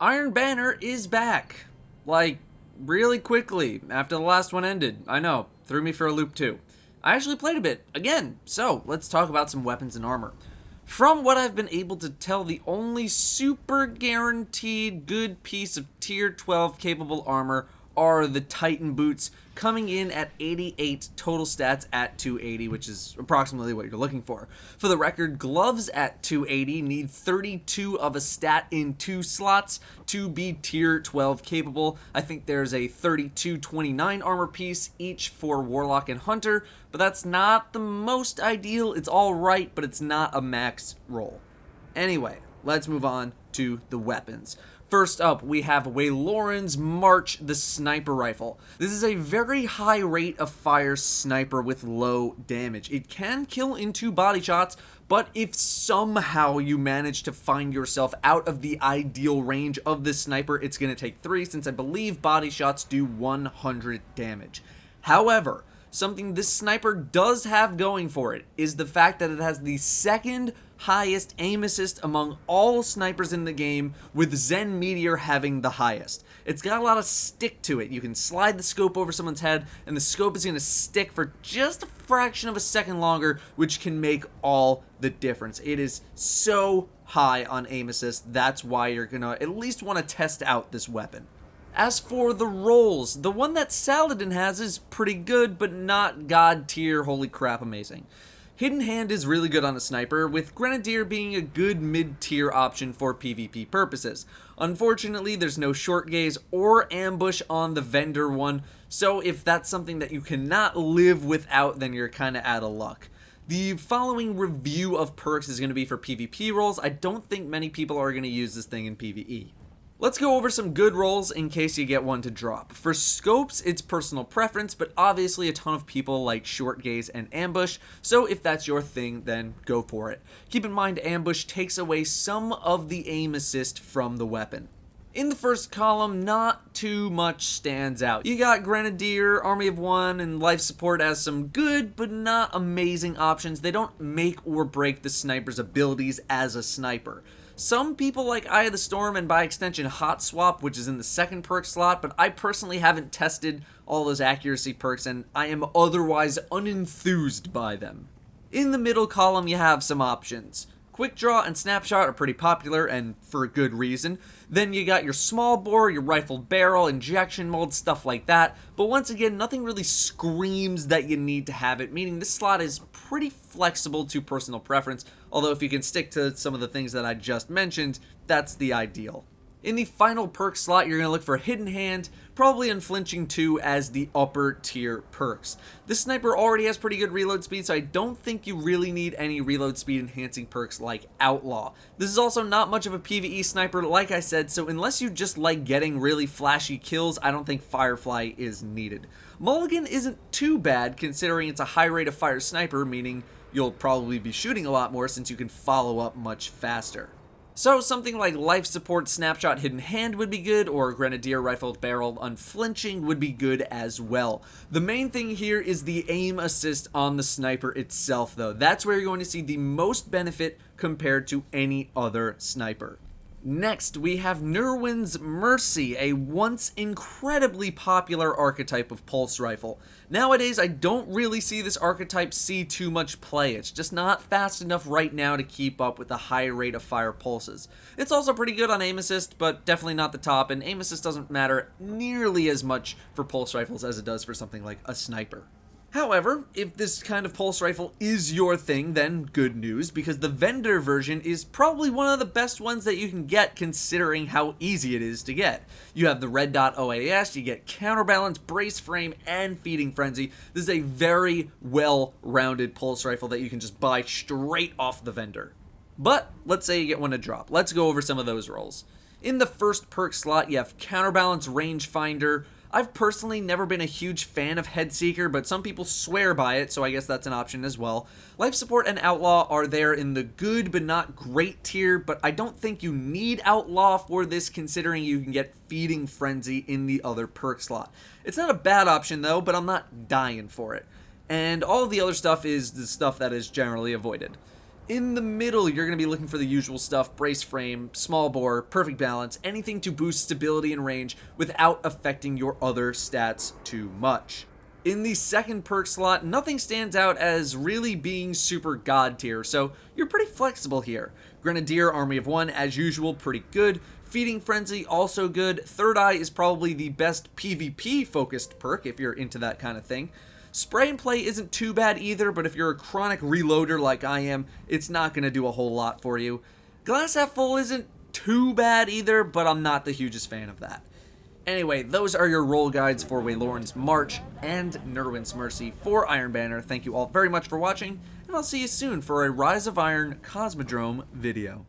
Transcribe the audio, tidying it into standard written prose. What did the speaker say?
Iron Banner is back. Like, really quickly after the last one ended. I know, threw me for a loop too. I actually played a bit, again, so let's talk about some weapons and armor. From what I've been able to tell, the only super guaranteed good piece of tier 12 capable armor are the Titan boots, coming in at 88 total stats at 280, which is approximately what you're looking for. For the record, gloves at 280 need 32 of a stat in 2 slots to be tier 12 capable. I think there's a 32-29 armor piece each for Warlock and Hunter, but that's not the most ideal. It's alright, but it's not a max roll. Anyway, let's move on to the weapons. First up, we have Weyloran's March, the sniper rifle. This is a very high rate of fire sniper with low damage. It can kill in 2 body shots, but if somehow you manage to find yourself out of the ideal range of this sniper, it's going to take 3, since I believe body shots do 100 damage. However, something this sniper does have going for it is the fact that it has the second highest aim assist among all snipers in the game, with Zen Meteor having the highest. It's got a lot of stick to it. You can slide the scope over someone's head, and the scope is going to stick for just a fraction of a second longer, which can make all the difference. It is so high on aim assist, that's why you're going to at least want to test out this weapon. As for the rolls, the one that Saladin has is pretty good, but not god tier, holy crap amazing. Hidden Hand is really good on a sniper, with Grenadier being a good mid-tier option for PvP purposes. Unfortunately, there's no short gaze or ambush on the vendor one, so if that's something that you cannot live without, then you're kinda out of luck. The following review of perks is going to be for PvP rolls. I don't think many people are going to use this thing in PvE. Let's go over some good rolls in case you get one to drop. For scopes, it's personal preference, but obviously a ton of people like short gaze and ambush, so if that's your thing, then go for it. Keep in mind, ambush takes away some of the aim assist from the weapon. In the first column, not too much stands out. You got Grenadier, Army of One, and Life Support as some good but not amazing options. They don't make or break the sniper's abilities as a sniper. Some people like Eye of the Storm and by extension Hot Swap, which is in the second perk slot, but I personally haven't tested all those accuracy perks and I am otherwise unenthused by them. In the middle column you have some options. Quick Draw and Snapshot are pretty popular, and for a good reason. Then you got your small bore, your rifled barrel, injection mold, stuff like that. But once again, nothing really screams that you need to have it, meaning this slot is pretty flexible to personal preference, although if you can stick to some of the things that I just mentioned, that's the ideal. In the final perk slot, you're going to look for Hidden Hand, probably Unflinching 2 as the upper tier perks. This sniper already has pretty good reload speed, so I don't think you really need any reload speed enhancing perks like Outlaw. This is also not much of a PvE sniper, like I said, so unless you just like getting really flashy kills, I don't think Firefly is needed. Mulligan isn't too bad considering it's a high rate of fire sniper, meaning you'll probably be shooting a lot more since you can follow up much faster. So something like Life Support, Snapshot, Hidden Hand would be good, or Grenadier, Rifled Barrel, Unflinching would be good as well. The main thing here is the aim assist on the sniper itself though. That's where you're going to see the most benefit compared to any other sniper. Next, we have Nirwen's Mercy, a once incredibly popular archetype of pulse rifle. Nowadays, I don't really see this archetype see too much play. It's just not fast enough right now to keep up with the high rate of fire pulses. It's also pretty good on aim assist, but definitely not the top, and aim assist doesn't matter nearly as much for pulse rifles as it does for something like a sniper. However, if this kind of pulse rifle is your thing, then good news, because the vendor version is probably one of the best ones that you can get considering how easy it is to get. You have the red dot OAS, you get counterbalance, brace frame, and feeding frenzy. This is a very well-rounded pulse rifle that you can just buy straight off the vendor. But let's say you get one to drop. Let's go over some of those rolls. In the first perk slot, you have counterbalance, rangefinder. I've personally never been a huge fan of Headseeker, but some people swear by it, so I guess that's an option as well. Life Support and Outlaw are there in the good but not great tier, but I don't think you need Outlaw for this considering you can get Feeding Frenzy in the other perk slot. It's not a bad option though, but I'm not dying for it. And all of the other stuff is the stuff that is generally avoided. In the middle, you're going to be looking for the usual stuff: brace frame, small bore, perfect balance, anything to boost stability and range without affecting your other stats too much. In the second perk slot, nothing stands out as really being super god tier, so you're pretty flexible here. Grenadier, Army of One, as usual, pretty good. Feeding Frenzy, also good. Third Eye is probably the best PvP focused perk if you're into that kind of thing. Spray and Play isn't too bad either, but if you're a chronic reloader like I am, it's not going to do a whole lot for you. Glass Half Full isn't too bad either, but I'm not the hugest fan of that. Anyway, those are your role guides for Weyloran's March and Nirwen's Mercy for Iron Banner. Thank you all very much for watching, and I'll see you soon for a Rise of Iron Cosmodrome video.